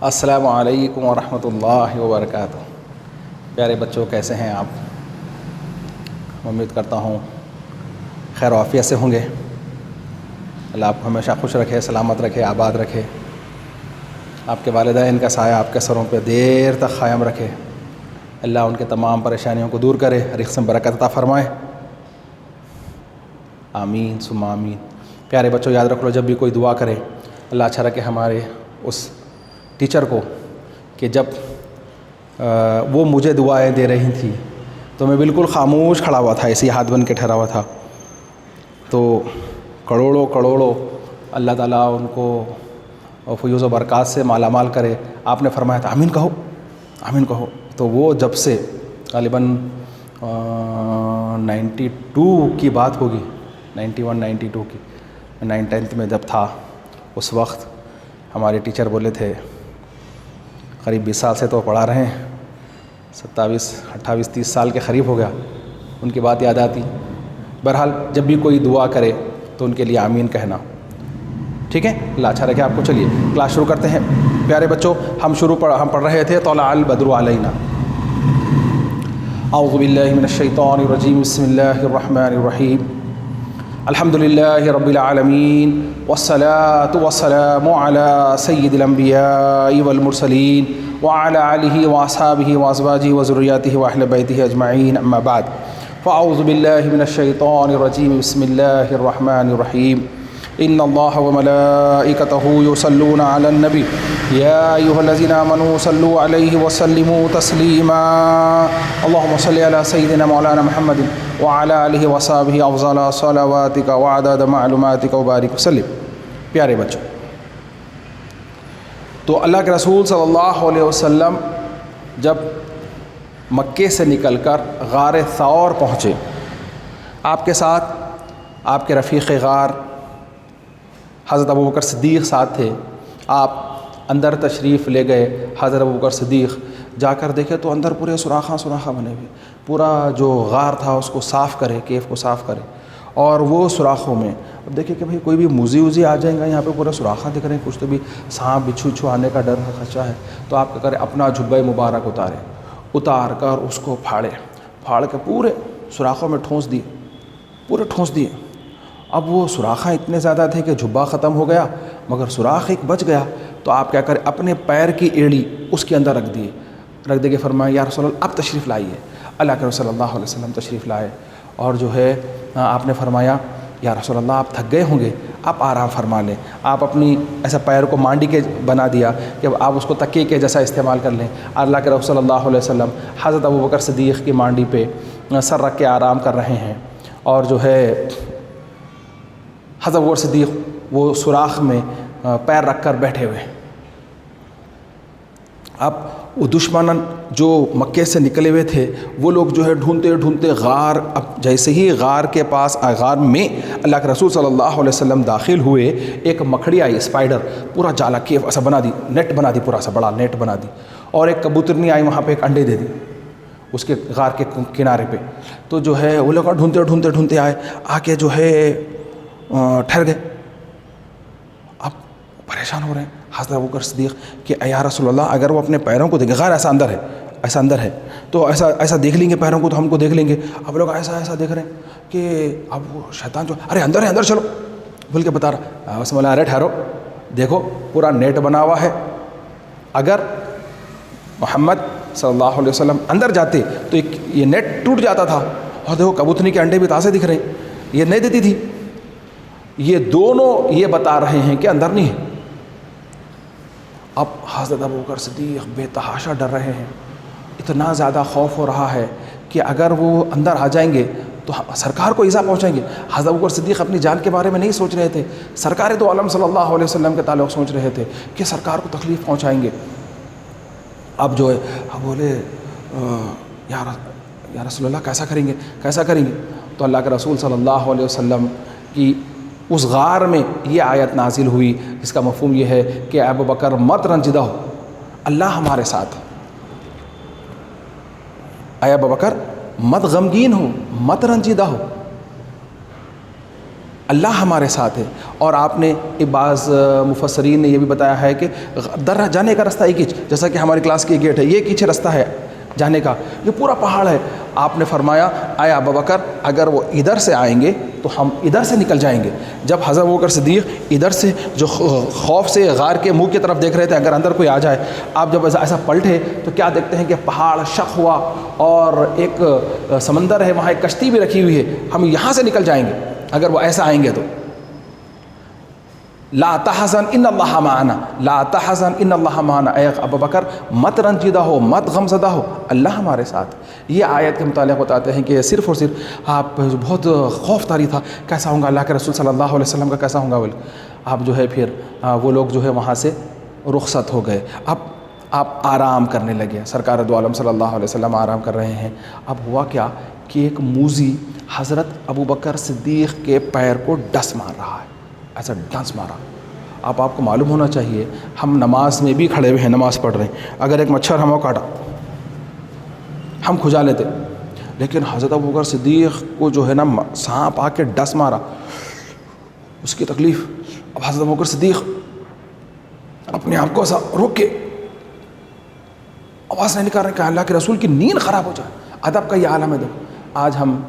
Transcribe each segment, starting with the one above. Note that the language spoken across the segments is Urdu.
السلام علیکم ورحمۃ اللہ وبرکاتہ۔ پیارے بچوں، کیسے ہیں آپ؟ امید کرتا ہوں خیر و عافیت سے ہوں گے۔ اللہ آپ کو ہمیشہ خوش رکھے، سلامت رکھے، آباد رکھے۔ آپ کے والدین کا سایہ آپ کے سروں پہ دیر تک قائم رکھے۔ اللہ ان کے تمام پریشانیوں کو دور کرے، رزق میں برکت عطا فرمائے۔ آمین ثم آمین۔ پیارے بچوں، یاد رکھ لو، جب بھی کوئی دعا کرے اللہ اچھا رکھے ہمارے اس ٹیچر کو کہ جب وہ مجھے دعائیں دے رہی تھی تو میں بالکل خاموش کھڑا ہوا تھا، ایسے ہی ہاتھ بن کے ٹھہرا ہوا تھا۔ تو کروڑوں اللہ تعالیٰ ان کو فیوز و برکات سے مالا مال کرے۔ آپ نے فرمایا تھا آمین کہو، آمین کہو۔ تو وہ جب سے غالباً 92 کی بات ہوگی، 91 92 کی، 9th میں جب تھا، اس وقت ہمارے ٹیچر بولے تھے، قریب 20 سال سے تو پڑھا رہے ہیں، 27 28 30 سال کے قریب ہو گیا، ان کی بات یاد آتی۔ بہرحال جب بھی کوئی دعا کرے تو ان کے لیے آمین کہنا، ٹھیک ہے؟ اللہ اچھا رکھے آپ کو۔ چلیے کلاس شروع کرتے ہیں۔ پیارے بچوں، ہم پڑھ رہے تھے طلع البدر علینا۔ اعوذ باللہ من الشیطان الرجیم، بسم اللہ الرحمن الرحیم۔ الحمد للہ رب العالمین، والصلاة والسلام علی سید الانبیاء والمرسلین وعلی آلہ واصحابہ وازواجہ وذریاتہ واہل بیتہ اجمعین، اما بعد، فاعوذ باللہ من الشیطان الرجیم، بسم اللہ الرحمن الرحیم۔ ان اللہ وملائکتہ یصلون علی النبی یا ایھا الذین آمنوا صلوا علیہ وسلموا تسلیما۔ اللہم صل علی سیدنا مولانا محمد وعلی آلہ وصحبہ افضل صلواتک وعدد معلوماتک وبارک وسلم۔ پیارے بچوں، تو اللہ کے رسول صلی اللہ علیہ وسلم جب مکے سے نکل کر غار ثور پہنچے، آپ کے ساتھ آپ کے رفیق غار حضرت ابوبکر صدیق ساتھ تھے۔ آپ اندر تشریف لے گئے۔ حضرت ابوبکر صدیق جا کر دیکھے تو اندر پورے سوراخاں بنے ہوئے، پورا جو غار تھا اس کو صاف کرے، کیف کو صاف کرے، اور وہ سوراخوں میں اب دیکھیں کہ بھئی کوئی بھی موزی آ جائیں گا، یہاں پہ پورے سوراخاں دکھ رہے ہیں، کچھ تو بھی سانپ بچھو آنے کا ڈر ہے، خدشہ ہے۔ تو آپ کیا کریں، اپنا جبہ مبارک اتار کر اس کو پھاڑ کے پورے سوراخوں میں ٹھونس دیے۔ اب وہ سوراخاں اتنے زیادہ تھے کہ جھبا ختم ہو گیا، مگر سوراخ ایک بچ گیا۔ تو آپ کیا کریں، اپنے پیر کی ایڑی اس کے اندر رکھ دے کے فرمایا یا رسول اللہ اب تشریف لائیے۔ اللہ کے رسول صلی اللہ علیہ وسلم تشریف لائے، اور جو ہے آپ نے فرمایا یا رسول اللہ آپ تھک گئے ہوں گے، آپ آرام فرما لیں۔ آپ اپنی ایسا پیر کو مانڈی کے بنا دیا کہ آپ اس کو تکیے کے جیسا استعمال کر لیں۔ اللہ کے رسول صلی اللہ علیہ وسلم حضرت ابوبکر صدیق کی مانڈی پہ سر رکھ کے آرام کر رہے ہیں، اور جو ہے حضرت ابوبکر صدیق وہ سوراخ میں پیر رکھ کر بیٹھے ہوئے۔ اب وہ دشمنان جو مکے سے نکلے ہوئے تھے، وہ لوگ جو ہے ڈھونڈتے غار، اب جیسے ہی غار کے پاس غار میں اللہ کے رسول صلی اللہ علیہ وسلم داخل ہوئے، ایک مکھڑی آئی، اسپائڈر، پورا جالا کیف ایسا بنا دی، نیٹ بنا دی، پورا سا بڑا نیٹ بنا دی، اور ایک کبوترنی آئی وہاں پہ ایک انڈے دے دی اس کے غار کے کنارے پہ۔ تو جو ہے وہ لوگ ڈھونڈتے آئے، آ کے جو ہے ٹھہر گئے۔ اب پریشان ہو رہے ہیں حضرت ابوبکر صدیق کہ یا رسول اللہ اگر وہ اپنے پیروں کو دیکھیں، غار ایسا اندر ہے تو ایسا دیکھ لیں گے پیروں کو تو ہم کو دیکھ لیں گے۔ اب لوگ ایسا دیکھ رہے ہیں کہ اب وہ شیطان جو ارے اندر چلو بول کے بتا رہا، بس مولا ارے ٹھہرو، دیکھو پورا نیٹ بنا ہوا ہے، اگر محمد صلی اللہ علیہ وسلم اندر جاتے تو یہ نیٹ ٹوٹ جاتا تھا، اور دیکھو کبوتری کے انڈے بھی تازے دکھ رہے ہیں، یہ نہیں دیتی تھی۔ یہ دونوں یہ بتا رہے ہیں کہ اندر نہیں ہے۔ اب حضرت ابوبکر صدیق بے تحاشا ڈر رہے ہیں، اتنا زیادہ خوف ہو رہا ہے کہ اگر وہ اندر آ جائیں گے تو سرکار کو ایذا پہنچائیں گے۔ حضرت ابوبکر صدیق اپنی جان کے بارے میں نہیں سوچ رہے تھے، سرکار دو عالم صلی اللہ علیہ وسلم کے تعلق سوچ رہے تھے کہ سرکار کو تکلیف پہنچائیں گے۔ اب جو ہے بولے یا رسول اللہ کیسا کریں گے؟ تو اللہ کے رسول صلی اللہ علیہ وسلم کی اس غار میں یہ آیت نازل ہوئی، جس کا مفہوم یہ ہے کہ ابو بکر مت رنجیدہ ہو، اللہ ہمارے ساتھ ہے۔ اے ابو بکر مت غمگین ہو، مت رنجیدہ ہو، اللہ ہمارے ساتھ ہے. اور آپ نے بعض مفسرین نے یہ بھی بتایا ہے کہ در جانے کا راستہ ایک ہی، جیسا کہ ہماری کلاس کی گیٹ ہے، یہ پیچھے راستہ ہے جانے کا، یہ پورا پہاڑ ہے. آپ نے فرمایا اے ابوبکر اگر وہ ادھر سے آئیں گے تو ہم ادھر سے نکل جائیں گے. جب حضرت ابوبکر صدیق ادھر سے جو خوف سے غار کے منہ کی طرف دیکھ رہے تھے اگر اندر کوئی آ جائے، آپ جب ایسا پلٹے تو کیا دیکھتے ہیں کہ پہاڑ شق ہوا اور ایک سمندر ہے، وہاں ایک کشتی بھی رکھی ہوئی ہے، ہم یہاں سے نکل جائیں گے اگر وہ ایسا آئیں گے تو. لا تحزن ان اللہ معنا، لا تحزن ان اللہ معنا، اے ابوبکر مت رنجیدہ ہو، مت غمزدہ ہو، اللہ ہمارے ساتھ. یہ آیت کے متعلق بتاتے ہیں کہ صرف اور صرف آپ بہت خوف طاری تھا، کیسا ہوں گا اللہ کے رسول صلی اللہ علیہ وسلم کا کیسا ہوں گا. آپ جو ہے پھر وہ لوگ جو ہے وہاں سے رخصت ہو گئے. اب آپ آرام کرنے لگے، سرکار دو عالم صلی اللہ علیہ وسلم آرام کر رہے ہیں. اب ہوا کیا کہ ایک موذی حضرت ابوبکر صدیق کے پیر کو ڈس مار رہا ہے، ایسا ڈنس مارا. آپ کو معلوم ہونا چاہیے ہم نماز میں بھی کھڑے ہوئے ہیں، نماز پڑھ رہے ہیں، اگر ایک مچھر ہمیں کاٹا ہم کھجا لیتے، لیکن حضرت ابوبکر صدیق کو جو ہے نا سانپ آ کے ڈس مارا، اس کی تکلیف. اب حضرت ابوبکر صدیق اپنے آپ کو ایسا روک کے آواز نہیں نکال رہے کہ اللہ کے رسول کی نیند خراب ہو جائے. ادب کا یہ عالم ہے. دیکھو آج ہم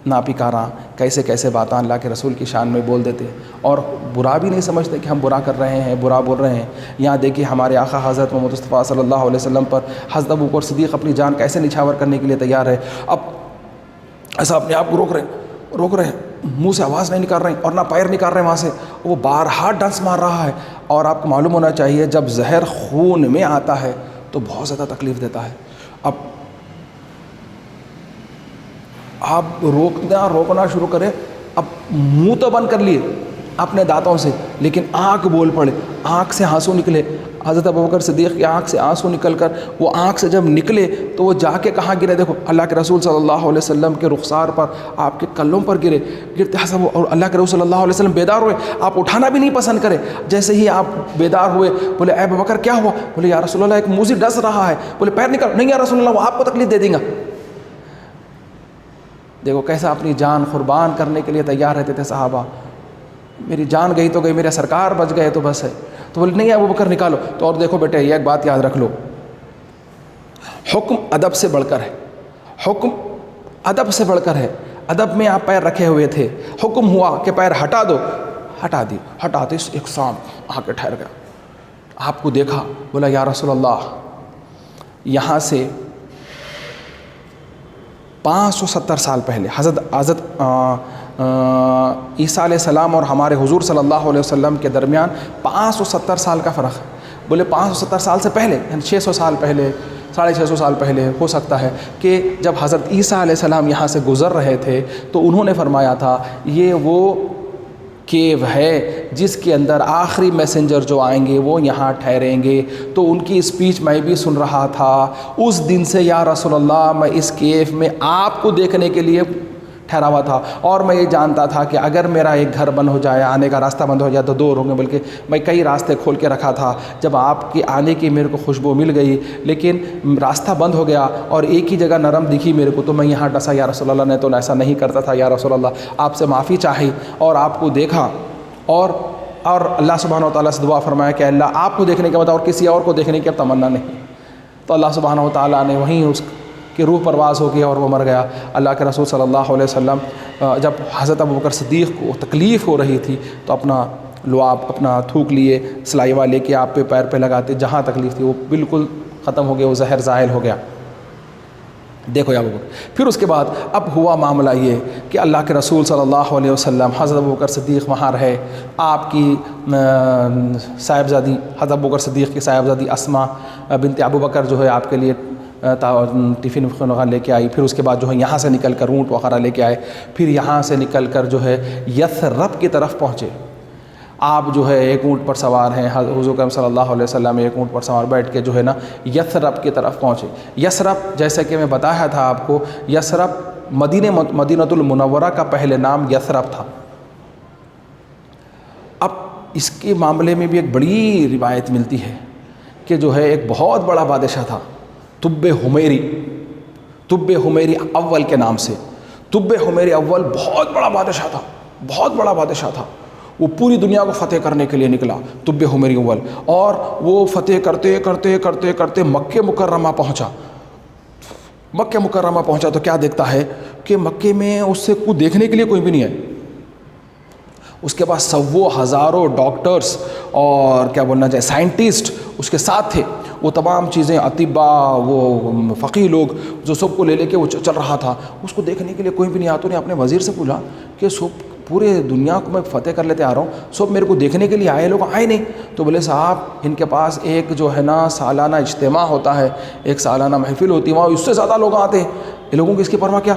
ناپیکاراں کیسے کیسے باتیں اللہ کے رسول کی شان میں بول دیتے ہیں اور برا بھی نہیں سمجھتے کہ ہم برا کر رہے ہیں، برا بول رہے ہیں. یہاں دیکھیے ہمارے آقا حضرت محمد مصطفیٰ صلی اللہ علیہ وسلم پر حضرت ابوبکر صدیق اپنی جان کیسے نچھاور کرنے کے لیے تیار ہے. اب ایسا اپنے آپ کو روک رہے ہیں، منہ سے آواز نہیں نکال رہے ہیں اور نہ پیر نکال رہے ہیں وہاں سے، وہ بارہا ڈنس مار رہا ہے. اور آپ کو معلوم ہونا چاہیے جب زہر خون میں آتا ہے تو بہت زیادہ تکلیف دیتا ہے. اب آپ روکنا شروع کریں. اب منہ تو بند کر لیے اپنے دانتوں سے، لیکن آنکھ بول پڑے، آنکھ سے آنسو نکلے. حضرت ابوبکر صدیق کی آنکھ سے آنسو نکل کر وہ آنکھ سے جب نکلے تو وہ جا کے کہاں گرے؟ دیکھو اللہ کے رسول صلی اللہ علیہ وسلم کے رخسار پر، آپ کے کلوں پر گرتے حسب. اور اللہ کے رسول صلی اللہ علیہ وسلم بیدار ہوئے، آپ اٹھانا بھی نہیں پسند کرے. جیسے ہی آپ بیدار ہوئے بولے اے ابوبکر کیا ہوا؟ بولے یا رسول اللہ ایک موذی ڈس رہا ہے. بولے پیر نکال. نہیں یا رسول اللہ وہ آپ کو تکلیف دے دیں گا. دیکھو کیسا اپنی جان قربان کرنے کے لیے تیار رہتے تھے صحابہ. میری جان گئی تو گئی، میرے سرکار بچ گئے تو بس ہے. تو بولے نہیں ابوبکر نکالو. تو اور دیکھو بیٹے یہ ایک بات یاد رکھ لو، حکم ادب سے بڑھ کر ہے. حکم ادب سے بڑھ کر ہے. ادب میں آپ پیر رکھے ہوئے تھے، حکم ہوا کہ پیر ہٹا دو، ہٹا دی. ہٹاتے ایک سانپ آ کے ٹھہر گیا. آپ کو دیکھا، بولا یا رسول اللہ یہاں سے 570 سال پہلے حضرت عیسیٰ علیہ السلام اور ہمارے حضور صلی اللہ علیہ وسلم کے درمیان 570 سال کا فرق ہے. بولے 570 سال سے پہلے یعنی 600 سال پہلے، 650 سال پہلے ہو سکتا ہے کہ جب حضرت عیسیٰ علیہ السلام یہاں سے گزر رہے تھے تو انہوں نے فرمایا تھا یہ وہ کیو ہے جس کے اندر آخری میسنجر جو آئیں گے وہ یہاں ٹھہریں گے. تو ان کی اسپیچ میں بھی سن رہا تھا. اس دن سے یا رسول اللہ میں اس کیف میں آپ کو دیکھنے کے لیے ٹھہرا ہوا تھا، اور میں یہ جانتا تھا کہ اگر میرا ایک گھر بند ہو جائے، آنے کا راستہ بند ہو جائے تو دور ہوں گے، بلکہ میں کئی راستے کھول کے رکھا تھا. جب آپ کے آنے کی میرے کو خوشبو مل گئی لیکن راستہ بند ہو گیا اور ایک ہی جگہ نرم دکھی میرے کو تو میں یہاں ڈسا. یا رسول اللہ نے تو ایسا نہیں کرتا تھا یا رسول اللہ، آپ سے معافی چاہی اور آپ کو دیکھا. اور اللہ سبحانہ و تعالیٰ سے دعا فرمایا کہ اللہ آپ کو دیکھنے کے بعد اور کسی اور کو دیکھنے کی اب تمنا نہیں. تو اللہ سبحانہ و تعالیٰ نے وہیں اس کی روح پرواز ہو گئی اور وہ مر گیا. اللہ کے رسول صلی اللہ علیہ وسلم جب حضرت ابوبکر صدیق کو تکلیف ہو رہی تھی تو اپنا لعاب، اپنا تھوک لیے، سلائیوا لے کے آپ پہ پیر پہ لگاتے، جہاں تکلیف تھی وہ بالکل ختم ہو گیا، وہ زہر زائل ہو گیا. دیکھو یا ابوبکر. پھر اس کے بعد اب ہوا معاملہ یہ کہ اللہ کے رسول صلی اللہ علیہ وسلم حضرت ابوبکر صدیق وہاں رہے. آپ کی صاحبزادی حضرت ابوبکر صدیق کی صاحبزادی اسماء بنت ابوبکر جو ہے آپ کے لیے ٹفن وغیرہ لے کے آئی. پھر اس کے بعد جو ہے یہاں سے نکل کر اونٹ وغیرہ لے کے آئے. پھر یہاں سے نکل کر جو ہے یثرب کی طرف پہنچے. آپ جو ہے ایک اونٹ پر سوار ہیں، حضور اکرم صلی اللہ علیہ وسلم ایک اونٹ پر سوار بیٹھ کے جو ہے نا یثرب کی طرف پہنچے. یثرب جیسے کہ میں بتایا تھا آپ کو، یثرب مدینۃ المنورہ کا پہلے نام یثرب تھا. اب اس کے معاملے میں بھی ایک بڑی روایت ملتی ہے کہ جو ہے ایک بہت بڑا بادشاہ تھا طب حمیری اول کے نام سے. طب حمیری اول بہت بڑا بادشاہ تھا. بہت بڑا بادشاہ تھا، وہ پوری دنیا کو فتح کرنے کے لیے نکلا طب حمیری اول، اور وہ فتح کرتے کرتے کرتے کرتے مکہ مکرمہ پہنچا۔ مکہ مکرمہ پہنچا تو کیا دیکھتا ہے کہ مکے میں اس سے کچھ دیکھنے کے لیے کوئی بھی نہیں ہے۔ اس کے پاس سووں ہزاروں ڈاکٹرز اور کیا بولنا چاہیے سائنٹسٹ اس کے ساتھ تھے، وہ تمام چیزیں اطباء، وہ فقیہ لوگ جو سب کو لے لے کے وہ چل رہا تھا، اس کو دیکھنے کے لیے کوئی بھی نہیں آیا۔ تو نے اپنے وزیر سے پوچھا کہ سب پورے دنیا کو میں فتح کر لیتے آ رہا ہوں، سب میرے کو دیکھنے کے لیے آئے، لوگ آئے نہیں۔ تو بولے صاحب ان کے پاس ایک جو ہے نا سالانہ اجتماع ہوتا ہے، ایک سالانہ محفل ہوتی ہے، وہاں اس سے زیادہ لوگ آتے ہیں، یہ لوگوں کی اس کی پرواہ کیا؟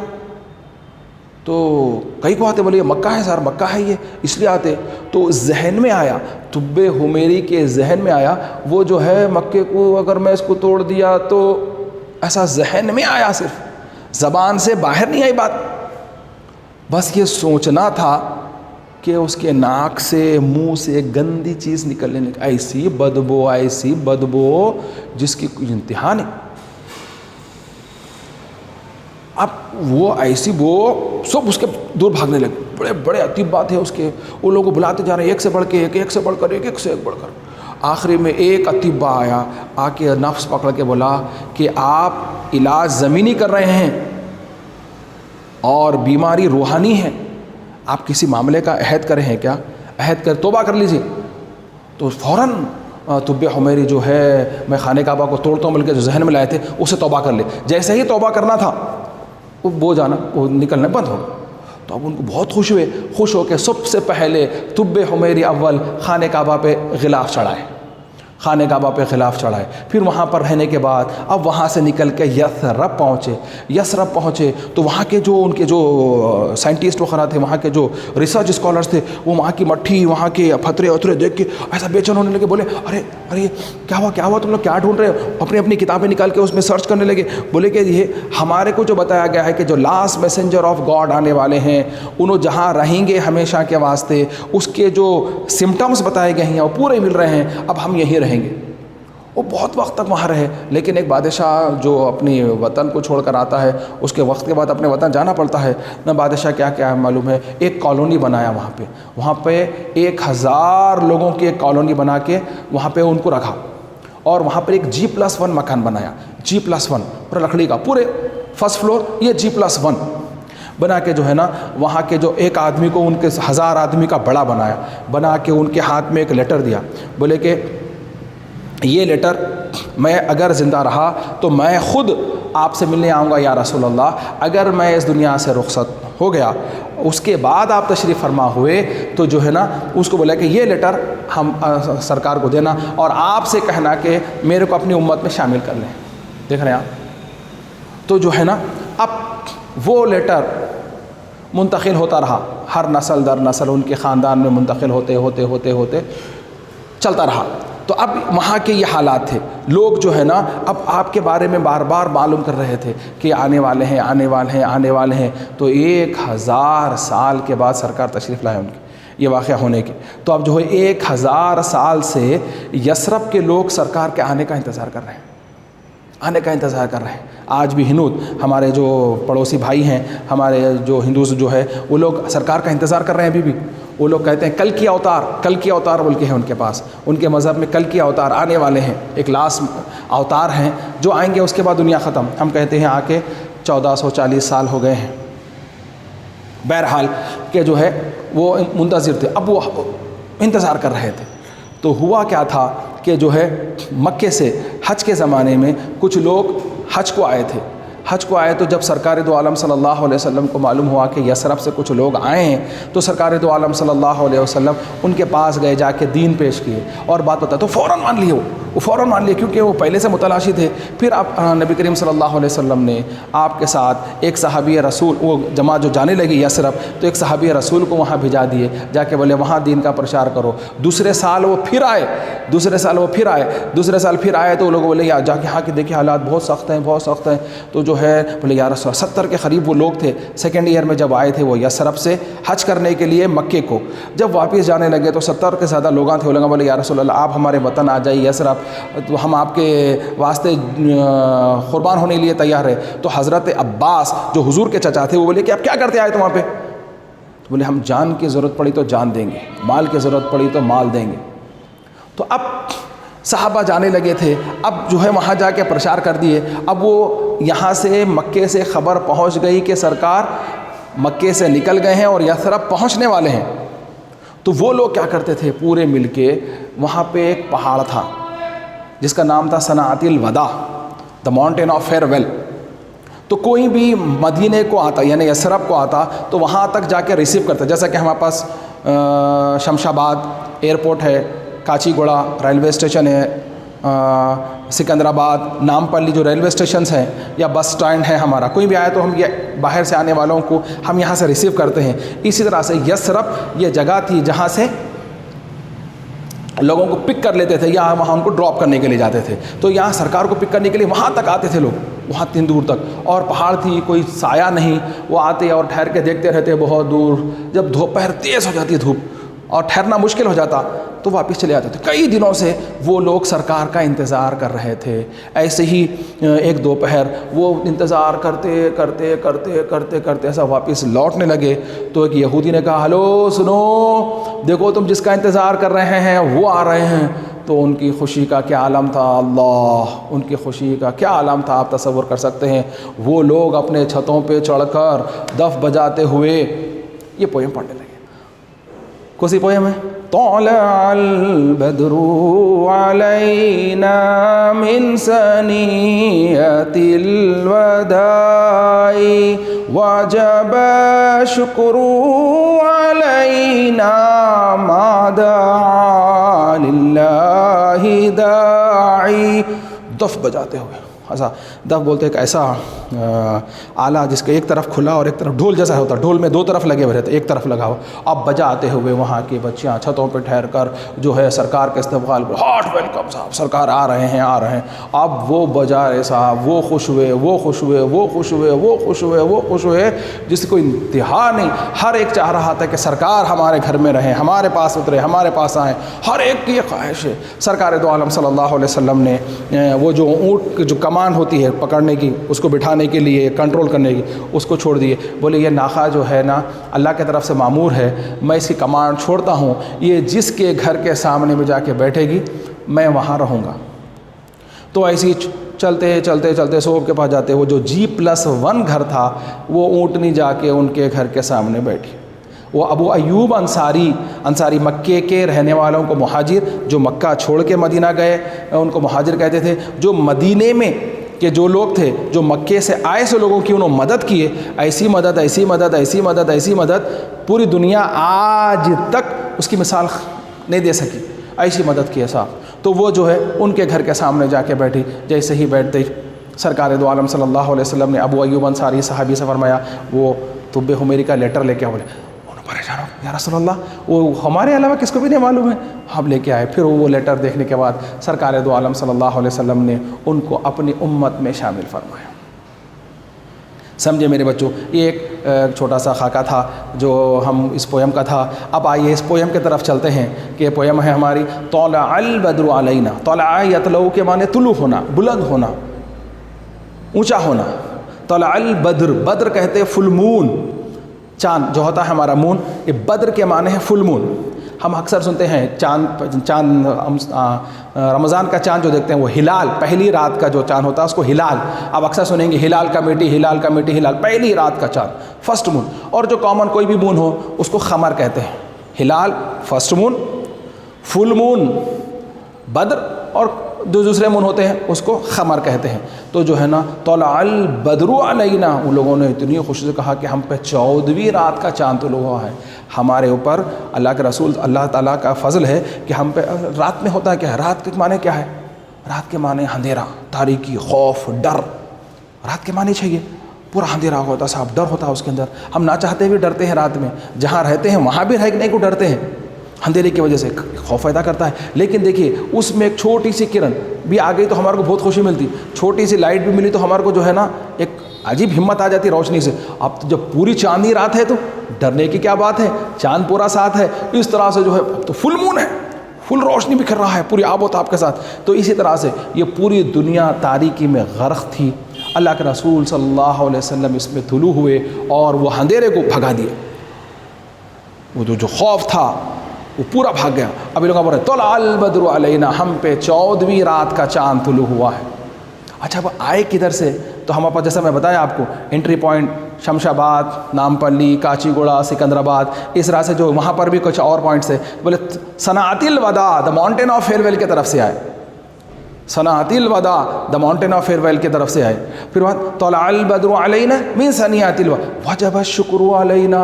تو کئی کو آتے، بولے یہ مکہ ہے سر، مکہ ہے یہ اس لیے آتے۔ تو ذہن میں آیا، طب حمیری کے ذہن میں آیا وہ جو ہے مکے کو اگر میں اس کو توڑ دیا تو، ایسا ذہن میں آیا، صرف زبان سے باہر نہیں آئی بات، بس یہ سوچنا تھا کہ اس کے ناک سے منہ سے ایک گندی چیز نکلنے لگی، ایسی بدبو جس کی کوئی انتہا نہیں۔ اب وہ ایسی وہ سب اس کے دور بھاگنے لگے، بڑے بڑے اطباء تھے اس کے، وہ لوگوں کو بلاتے جا رہے ہیں ایک سے بڑھ کے ایک، ایک سے بڑھ کر ایک، ایک سے ایک بڑھ کر۔ آخری میں ایک اطباء آیا، آ کے نفس پکڑ کے بولا کہ آپ علاج زمینی کر رہے ہیں اور بیماری روحانی ہے، آپ کسی معاملے کا عہد کرے ہیں کیا؟ عہد کر توبہ کر لیجیے۔ تو فوراً طب حمیری جو ہے میں خانہ کعبہ کو توڑتا ہوں بلکہ جو ذہن میں لائے تھے اسے توبہ کر لے، جیسے ہی توبہ کرنا تھا وہ جانا وہ نکلنا بند ہو گیا۔ تو اب ان کو بہت خوش ہوئے، خوش ہو کے سب سے پہلے طب حمیری اول خانہ کعبہ پہ غلاف چڑھائے، خانہ کعبہ پہ غلاف چڑھائے، پھر وہاں پر رہنے کے بعد اب وہاں سے نکل کے یثرب پہنچے تو وہاں کے جو ان کے جو سائنٹسٹ وغیرہ تھے، وہاں کے جو ریسرچ اسکالرس تھے، وہ وہاں کی مٹھی، وہاں کے پتھرے وتھرے دیکھ کے ایسا بے چین ہونے لگے، بولے ارے کیا ہوا تم لوگ کیا ڈھونڈ رہے ہو؟ اپنی کتابیں نکال کے اس میں سرچ کرنے لگے، بولے کہ یہ ہمارے کو جو بتایا گیا ہے کہ جو لاسٹ میسنجر آف گاڈ آنے والے ہیں انہوں جہاں رہیں گے ہمیشہ کے واسطے، اس کے جو سمٹمز بتائے گئے ہیں وہ پورے مل رہے ہیں، اب ہم یہیں رہیں گے۔ وہ بہت وقت تک وہاں رہے، لیکن ایک بادشاہ جو اپنی وطن کو چھوڑ کر آتا ہے اس کے وقت کے بعد اپنے وطن جانا پڑتا ہے نہ۔ بادشاہ کیا معلوم ہے، ایک کالونی بنایا وہاں پہ 1000 لوگوں کی ایک کالونی بنا کے وہاں پہ ان کو رکھا، اور وہاں پر ایک G+1 مکان بنایا، G+1 پورا لکڑی کا، پورے فرسٹ فلور یہ G+1 بنا کے جو ہے نا وہاں کے جو ایک آدمی کو ان کے 1000 آدمی کا بڑا بنا کے ان کے ہاتھ میں ایک لیٹر دیا، بولے کہ یہ لیٹر میں اگر زندہ رہا تو میں خود آپ سے ملنے آؤں گا یا رسول اللہ، اگر میں اس دنیا سے رخصت ہو گیا اس کے بعد آپ تشریف فرما ہوئے تو جو ہے نا اس کو بولا کہ یہ لیٹر ہم سرکار کو دینا اور آپ سے کہنا کہ میرے کو اپنی امت میں شامل کر لیں۔ دیکھ رہے ہیں آپ؟ تو جو ہے نا اب وہ لیٹر منتقل ہوتا رہا، ہر نسل در نسل ان کے خاندان میں منتقل ہوتے چلتا رہا۔ تو اب وہاں کے یہ حالات تھے، لوگ جو ہے نا اب آپ کے بارے میں بار بار معلوم کر رہے تھے کہ آنے والے ہیں۔ تو 1000 سال کے بعد سرکار تشریف لائے ان کی، یہ واقعہ ہونے کے۔ تو اب جو ہے 1000 سال سے یثرب کے لوگ سرکار کے آنے کا انتظار کر رہے ہیں، آج بھی ہنود ہمارے جو پڑوسی بھائی ہیں، ہمارے جو ہندوز جو ہے وہ لوگ سرکار کا انتظار کر رہے ہیں ابھی بھی۔ وہ لوگ کہتے ہیں کل کی اوتار بول کے ہیں ان کے پاس، ان کے مذہب میں کل کی اوتار آنے والے ہیں، ایک لاسٹ اوتار ہیں جو آئیں گے، اس کے بعد دنیا ختم۔ ہم کہتے ہیں آ کے 1440 سال ہو گئے ہیں، بہرحال کہ جو ہے وہ منتظر تھے، اب وہ انتظار کر رہے تھے۔ تو ہوا کیا تھا کہ جو ہے مکے سے حج کے زمانے میں کچھ لوگ حج کو آئے تو جب سرکار دو عالم صلی اللہ علیہ وسلم کو معلوم ہوا کہ یثرب سے کچھ لوگ آئے ہیں تو سرکار دو عالم صلی اللہ علیہ وسلم ان کے پاس گئے، جا کے دین پیش کیے اور بات بتا، تو فوراً مان لیے کیونکہ وہ پہلے سے متلاشی تھے۔ پھر اب نبی کریم صلی اللہ علیہ وسلم نے آپ کے ساتھ ایک صحابی رسول، وہ جماعت جو جانے لگی یثرب، تو ایک صحابی رسول کو وہاں بھیجا دیے، جا کے بولے وہاں دین کا پرچار کرو۔ دوسرے سال پھر آئے تو وہ لوگ بولے جا کے ہاں کہ دیکھیے حالات بہت سخت ہیں، تو جو ہے بولے یا رسول 70 کے قریب وہ لوگ تھے۔ سیکنڈ ایئر میں جب آئے تھے وہ یثرب سے حج کرنے کے لیے مکے کو، جب واپس جانے لگے تو 70 کے زیادہ لوگاں تھے، وہ لوگ بولے یا رسول اللہ آپ ہمارے وطن آ جائیے یثرب، تو ہم آپ کے واسطے قربان ہونے کے لیے تیار ہے۔ تو حضرت عباس جو حضور کے چچا تھے وہ بولے کہ آپ کیا کرتے آئے تو وہاں پہ؟ تو بولے ہم جان کی ضرورت پڑی تو جان دیں گے، مال کی ضرورت پڑی تو مال دیں گے۔ تو اب صحابہ جانے لگے تھے، اب جو ہے وہاں جا کے پرچار کر دیے۔ اب وہ یہاں سے مکے سے خبر پہنچ گئی کہ سرکار مکے سے نکل گئے ہیں اور یثرب پہنچنے والے ہیں۔ تو وہ لوگ کیا کرتے تھے، پورے مل کے وہاں پہ ایک پہاڑ تھا جس کا نام تھا صنعت الوداع، the mountain of farewell. تو کوئی بھی مدینے کو آتا یعنی یثرب کو آتا تو وہاں تک جا کے ریسیو کرتا، جیسا کہ ہمارے پاس شمشاباد ایئرپورٹ ہے، کاچی گوڑا ریلوے اسٹیشن ہے، سکندرآباد، نامپلی جو ریلوے اسٹیشنز ہیں، یا بس سٹینڈ ہے ہمارا، کوئی بھی آئے تو ہم یہ باہر سے آنے والوں کو ہم یہاں سے ریسیو کرتے ہیں۔ اسی طرح سے یثرب یہ جگہ تھی جہاں سے لوگوں کو پک کر لیتے تھے یا وہاں ان کو ڈراپ کرنے کے لیے جاتے تھے۔ تو یہاں سرکار کو پک کرنے کے لیے وہاں تک آتے تھے لوگ، وہاں اتنی دور تک، اور پہاڑ تھی، کوئی سایہ نہیں، وہ آتے اور ٹھہر کے دیکھتے رہتے بہت دور۔ جب دوپہر تیز ہو جاتی دھوپ اور ٹھہرنا مشکل ہو جاتا تو واپس چلے جاتے تھے۔ کئی دنوں سے وہ لوگ سرکار کا انتظار کر رہے تھے۔ ایسے ہی ایک دوپہر وہ انتظار کرتے کرتے کرتے کرتے کرتے ایسا واپس لوٹنے لگے تو ایک یہودی نے کہا، ہلو سنو، دیکھو تم جس کا انتظار کر رہے ہیں وہ آ رہے ہیں۔ تو ان کی خوشی کا کیا عالم تھا، اللہ، ان کی خوشی کا کیا عالم تھا، آپ تصور کر سکتے ہیں۔ وہ لوگ اپنے چھتوں پہ چڑھ کر دف بجاتے ہوئے یہ پویم پڑھنے لگے۔ کون سی پویم ہے؟ طلع البدر علینا من ثنیۃ الوداع وجب شکر علینا ما دعا للہ داعی۔ دف بجاتے ہوئے، ایسا دف بولتے ایک ایسا آلہ جس کا ایک طرف کھلا اور ایک طرف ڈھول جیسا ہوتا ہے، ڈھول میں دو طرف لگے ہوئے رہتے، ایک طرف لگا ہوا، اب بجاتے ہوئے وہاں کی بچیاں چھتوں پہ ٹھہر کر جو ہے سرکار کے استقبال پر، ہارٹ ویلکم صاحب، سرکار آ رہے ہیں آ رہے ہیں۔ اب وہ بجا رہے صاحب، وہ خوش ہوئے، وہ خوش ہوئے، وہ خوش ہوئے، وہ خوش ہوئے، وہ خوش ہوئے، جس کو انتہا نہیں۔ ہر ایک چاہ رہا تھا کہ سرکار ہمارے گھر میں رہیں، ہمارے پاس اترے، ہمارے پاس آئیں، ہر ایک کی یہ خواہش ہے۔ سرکار دو عالم صلی اللہ علیہ وسلم نے وہ جو اونٹ کی جو کمان ہوتی ہے پکڑنے کی، اس کو بٹھانے کے لیے، کنٹرول کرنے کی، اس کو چھوڑ دیے۔ بولے یہ ناقہ جو ہے نا اللہ کی طرف سے مامور ہے، میں اس کی کمان چھوڑتا ہوں، یہ جس کے گھر کے سامنے میں جا کے بیٹھے گی میں وہاں رہوں گا۔ تو ایسی چلتے چلتے چلتے صوب کے پاس جاتے، وہ جو G+1 گھر تھا وہ اونٹنی جا کے ان کے گھر کے سامنے بیٹھی۔ وہ ابو ایوب انصاری مکے کے رہنے والوں کو مہاجر، جو مکہ چھوڑ کے مدینہ گئے ان کو مہاجر کہتے تھے۔ جو مدینے میں کہ جو لوگ تھے جو مکے سے آئے سے لوگوں کی انہوں مدد کیے، ایسی مدد ایسی مدد ایسی مدد ایسی مدد پوری دنیا آج تک اس کی مثال نہیں دے سکی، ایسی مدد کی ہے صاحب۔ تو وہ جو ہے ان کے گھر کے سامنے جا کے بیٹھی، جیسے ہی بیٹھتے سرکار دو عالم صلی اللہ علیہ وسلم نے ابو ایوب انصاری صحابی سے فرمایا، وہ طب حمیری کا لیٹر لے کے بولے، پریشان ہو یا رسول اللہ، وہ ہمارے علاوہ کس کو بھی نہیں معلوم ہے، ہم لے کے آئے۔ پھر وہ لیٹر دیکھنے کے بعد سرکار دو عالم صلی اللہ علیہ وسلم نے ان کو اپنی امت میں شامل فرمایا۔ سمجھے میرے بچوں، یہ ایک چھوٹا سا خاکہ تھا جو ہم اس پویم کا تھا۔ اب آئیے اس پویم کی طرف چلتے ہیں کہ یہ پویم ہے ہماری طلع البدر علینا۔ طلع یطلع کے معنی طلوع ہونا، بلند ہونا، اونچا ہونا۔ طلع البدر، بدر کہتے فل مون، چاند جو ہوتا ہے ہمارا مون، یہ بدر کے معنی ہے فل مون۔ ہم اکثر سنتے ہیں چاند رمضان کا چاند جو دیکھتے ہیں وہ ہلال، پہلی رات کا جو چاند ہوتا ہے اس کو ہلال، اب اکثر سنیں گے ہلال کمیٹی، ہلال کمیٹی، ہلال پہلی رات کا چاند، فرسٹ مون۔ اور جو کامن کوئی بھی مون ہو اس کو قمر کہتے ہیں۔ ہلال فرسٹ مون، فل مون بدر، اور جو دوسرے مون ہوتے ہیں اس کو قمر کہتے ہیں۔ تو جو ہے نا طلع البدر علینا، ان لوگوں نے اتنی خوشی سے کہا کہ ہم پہ 14ویں رات کا چاند طلوع ہوا ہے۔ ہمارے اوپر اللہ کے رسول اللہ تعالیٰ کا فضل ہے کہ ہم پہ رات میں ہوتا ہے کیا ہے، رات کے معنی کیا ہے، رات کے معنی اندھیرا، تاریکی، خوف، ڈر۔ رات کے معنی چاہیے پورا اندھیرا ہوتا ہے صاحب، ڈر ہوتا ہے اس کے اندر۔ ہم نہ چاہتے بھی ڈرتے ہیں رات میں، جہاں رہتے ہیں وہاں بھی رہنے کو ڈرتے ہیں، اندھیرے کی وجہ سے خوف پیدا کرتا ہے۔ لیکن دیکھیے اس میں ایک چھوٹی سی کرن بھی آ گئی تو ہمارے کو بہت خوشی ملتی، چھوٹی سی لائٹ بھی ملی تو ہمارے کو جو ہے نا ایک عجیب ہمت آ جاتی روشنی سے۔ اب جب پوری چاندنی رات ہے تو ڈرنے کی کیا بات ہے، چاند پورا ساتھ ہے۔ اس طرح سے جو ہے تو فل مون ہے، فل روشنی بکھر رہا ہے پوری آب و تاب کے ساتھ۔ تو اسی طرح سے یہ پوری دنیا تاریکی میں غرق تھی، اللہ کے رسول صلی اللہ علیہ وسلم اس میں طلوع ہوئے اور وہ اندھیرے کو بھگا دیے۔ وہ جو خوف تھا وہ پورا بھاگ گیا. ابھی لوگ بول رہے طلع البدر علینا, ہم پہ 14ویں رات کا چاند طلوع ہوا ہے. اچھا وہ آئے کدھر سے؟ تو ہم آپ جیسا میں بتایا آپ کو, انٹری پوائنٹ شمشاباد, نامپلی, کاچی گوڑا, سکندرآباد, اس راہ سے جو وہاں پر بھی کچھ اور پوائنٹس ہے. بولے صنعت الوداع, the mountain of farewell کی طرف سے آئے. صنعت الوداع, the mountain of farewell کی طرف سے آئے. پھر وہاں طلع البدر علینا من ثنیات الوداع وجب الشکر علینا,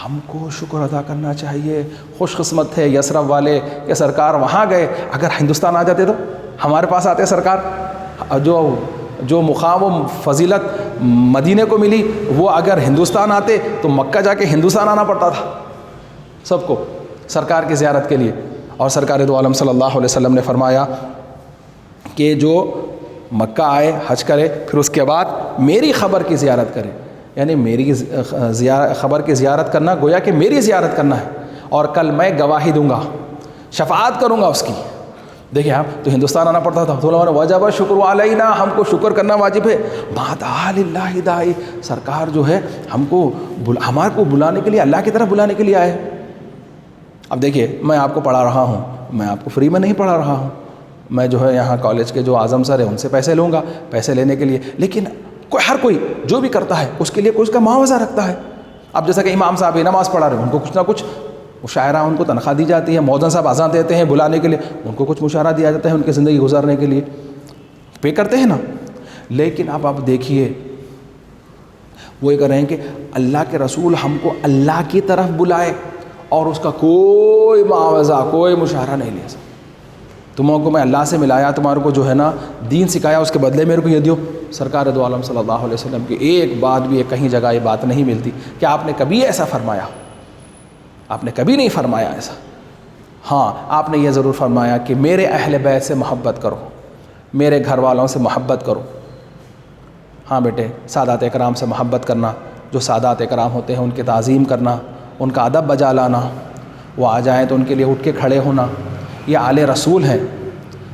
ہم کو شکر ادا کرنا چاہیے. خوش قسمت تھے یثرب والے کہ سرکار وہاں گئے. اگر ہندوستان آ جاتے تو ہمارے پاس آتے سرکار, جو مقام و فضیلت مدینے کو ملی وہ اگر ہندوستان آتے تو مکہ جا کے ہندوستان آنا پڑتا تھا سب کو سرکار کی زیارت کے لیے. اور سرکار دو عالم صلی اللہ علیہ وسلم نے فرمایا کہ جو مکہ آئے, حج کرے, پھر اس کے بعد میری خبر کی زیارت کرے. یعنی میری خبر کی زیارت کرنا گویا کہ میری زیارت کرنا ہے, اور کل میں گواہی دوں گا, شفاعت کروں گا اس کی. دیکھیں آپ تو ہندوستان آنا پڑتا تھا, تو وجب شکر علینا, ہم کو شکر کرنا واجب ہے. ما دعا للہ داعی, سرکار جو ہے ہمارے کو بلانے کے لیے, اللہ کی طرف بلانے کے لیے آئے. اب دیکھیے میں آپ کو پڑھا رہا ہوں, میں آپ کو فری میں نہیں پڑھا رہا ہوں, میں جو ہے یہاں کالج کے جو اعظم سر ہیں ان سے پیسے لوں گا, پیسے لینے کے لیے. لیکن ہر کوئی جو بھی کرتا ہے اس کے لیے کوئی اس کا معاوضہ رکھتا ہے. اب جیسا کہ امام صاحب نماز پڑھا رہے ہیں, ان کو کچھ نہ کچھ مشاعرہ, ان کو تنخواہ دی جاتی ہے. مؤذن صاحب اذان دیتے ہیں بلانے کے لیے, ان کو کچھ مشاعرہ دیا جاتا ہے ان کی زندگی گزارنے کے لیے, پے کرتے ہیں نا. لیکن اب آپ دیکھیے وہ یہ کر رہے ہیں کہ اللہ کے رسول ہم کو اللہ کی طرف بلائے اور اس کا کوئی معاوضہ, کوئی مشاعرہ نہیں لیا. تمہوں کو میں اللہ سے ملایا, تمہارے کو جو ہے نا دین سکھایا, اس کے بدلے میرے کو یہ دیو. سرکار دو عالم صلی اللہ علیہ وسلم کی ایک بات بھی کہیں جگہ یہ بات نہیں ملتی کہ آپ نے کبھی ایسا فرمایا. آپ نے کبھی نہیں فرمایا ایسا. ہاں آپ نے یہ ضرور فرمایا کہ میرے اہل بیت سے محبت کرو, میرے گھر والوں سے محبت کرو. ہاں بیٹے, سادات اکرام سے محبت کرنا, جو سادات اکرام ہوتے ہیں ان کی تعظیم کرنا, ان کا ادب بجا لانا. وہ آ جائیں تو ان کے لیے اٹھ کے کھڑے ہونا. یہ آل رسول ہیں,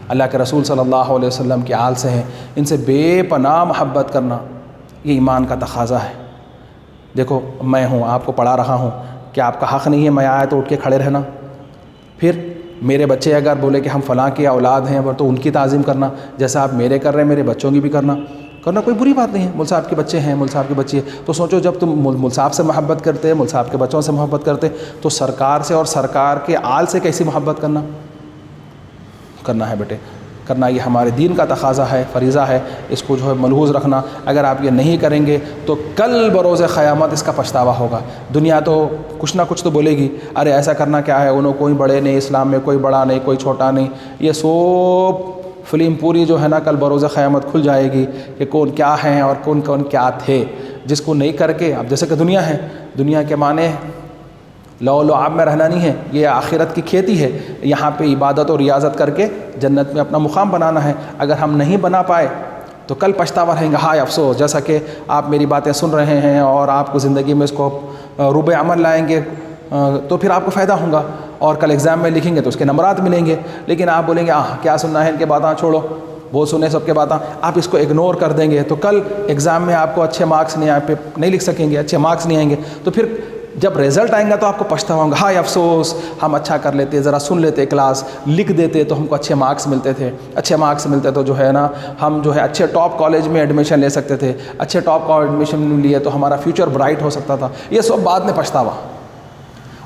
اللہ کے رسول صلی اللہ علیہ وسلم کے آل سے ہیں, ان سے بے پناہ محبت کرنا یہ ایمان کا تقاضا ہے. دیکھو میں ہوں, آپ کو پڑھا رہا ہوں, کہ آپ کا حق نہیں ہے میں آیا تو اٹھ کے کھڑے رہنا. پھر میرے بچے اگر بولے کہ ہم فلاں کے اولاد ہیں تو ان کی تعظیم کرنا, جیسا آپ میرے کر رہے ہیں میرے بچوں کی بھی کرنا کوئی بری بات نہیں ہے. مول صاحب کے بچے ہیں, مول صاحب کی بچی ہے, تو سوچو جب تم مول صاحب سے محبت کرتے, مول صاحب کے بچوں سے محبت کرتے, تو سرکار سے اور سرکار کے آل سے کیسی محبت کرنا ہے بیٹے, کرنا یہ ہمارے دین کا تقاضا ہے, فریضہ ہے. اس کو جو ہے ملحوظ رکھنا. اگر آپ یہ نہیں کریں گے تو کل بروز قیامت اس کا پچھتاوا ہوگا. دنیا تو کچھ نہ کچھ تو بولے گی, ارے ایسا کرنا کیا ہے, انہوں کوئی بڑے نہیں, اسلام میں کوئی بڑا نہیں, کوئی چھوٹا نہیں. یہ سب فلم پوری جو ہے نا کل بروز قیامت کھل جائے گی کہ کون کیا ہیں اور کون کیا تھے. جس کو نہیں کر کے, اب جیسے کہ دنیا ہے, دنیا کے معنی لو لعاب میں رہنا نہیں ہے, یہ آخرت کی کھیتی ہے. یہاں پہ عبادت اور ریاضت کر کے جنت میں اپنا مقام بنانا ہے. اگر ہم نہیں بنا پائے تو کل پچھتاوا رہیں گا. ہائے افسوس, جیسا کہ آپ میری باتیں سن رہے ہیں اور آپ کو زندگی میں اس کو روب عمل لائیں گے تو پھر آپ کو فائدہ ہوگا, اور کل ایگزام میں لکھیں گے تو اس کے نمبرات ملیں گے. لیکن آپ بولیں گے کیا سننا ہے ان کے باتیں, چھوڑو وہ سنے سب کے باتیں, آپ اس کو اگنور کر دیں گے تو کل ایگزام میں آپ کو اچھے مارکس نہیں لکھ سکیں گے, اچھے مارکس نہیں آئیں گے. تو پھر جب رزلٹ آئیں گا تو آپ کو پچھتاوا ہوگا, ہائے افسوس ہم اچھا کر لیتے, ذرا سن لیتے, کلاس لکھ دیتے تو ہم کو اچھے مارکس ملتے تھے. اچھے مارکس ملتے تو جو ہے نا ہم جو ہے اچھے ٹاپ کالج میں ایڈمیشن لے سکتے تھے. اچھے ٹاپ کالج ایڈمیشن لیے تو ہمارا فیوچر برائٹ ہو سکتا تھا. یہ سب بعد میں پچھتاوا.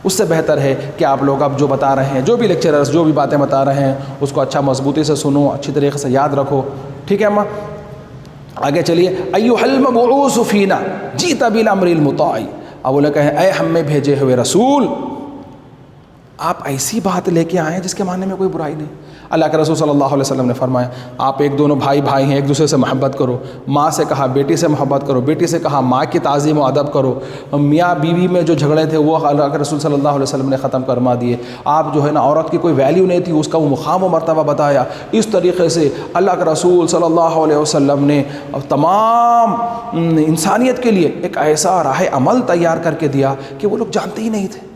اس سے بہتر ہے کہ آپ لوگ اب جو بتا رہے ہیں, جو بھی لیکچررز جو بھی باتیں بتا رہے ہیں, اس کو اچھا مضبوطی سے سنو, اچھی طریقے سے یاد رکھو. ٹھیک ہے اماں, آگے چلیے. ایھا المبعوث فینا جئت بالامر المطاع, اب وہ کہیں اے ہم میں بھیجے ہوئے رسول, آپ ایسی بات لے کے آئے ہیں جس کے معنی میں کوئی برائی نہیں. اللہ کے رسول صلی اللہ علیہ وسلم نے فرمایا آپ ایک دونوں بھائی ہیں, ایک دوسرے سے محبت کرو. ماں سے کہا بیٹی سے محبت کرو, بیٹی سے کہا ماں کی تعظیم و ادب کرو. میاں بیوی میں جو جھگڑے تھے وہ اللہ کے رسول صلی اللہ علیہ وسلم نے ختم فرما دیے. آپ جو ہے نا عورت کی کوئی ویلیو نہیں تھی, اس کا وہ مقام و مرتبہ بتایا. اس طریقے سے اللہ کے رسول صلی اللہ علیہ وسلم نے تمام انسانیت کے لیے ایک ایسا راہ عمل تیار کر کے دیا کہ وہ لوگ جانتے ہی نہیں تھے.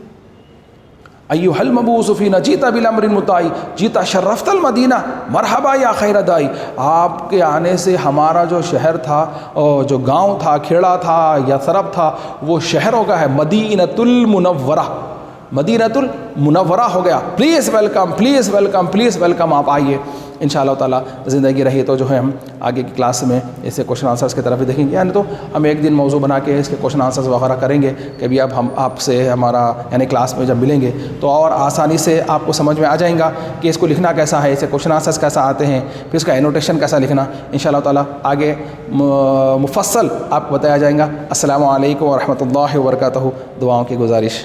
ایھا المبعوث فینا جیت بالامر مطاع جیت شرفت المدینہ مرحبا یا خیر دائی، آپ کے آنے سے ہمارا جو شہر تھا، جو گاؤں تھا، کھیڑا تھا، یثرب تھا، وہ شہر ہو گیا ہے مدینۃ المنورہ، مدینۃ المنورہ ہو گیا۔ Please welcome, please welcome, please welcome, آپ آئیے۔ انشاءاللہ تعالیٰ زندگی رہی تو جو ہے ہم آگے کی کلاس میں اسے کوشچن آنسرس کی طرف بھی دیکھیں گے، یعنی تو ہم ایک دن موضوع بنا کے اس کے کوشچن آنسرس وغیرہ کریں گے کہ ابھی اب ہم آپ سے ہمارا یعنی کلاس میں جب ملیں گے تو اور آسانی سے آپ کو سمجھ میں آ جائیں گا کہ اس کو لکھنا کیسا ہے، اسے کوشچن آنسرس کیسا آتے ہیں، پھر اس کا انوٹیشن کیسا لکھنا، انشاءاللہ تعالیٰ آگے مفصل آپ کو بتایا جائیں گا۔ السلام علیکم ورحمۃ اللہ وبرکاتہ۔ دعاؤں کی گزارش۔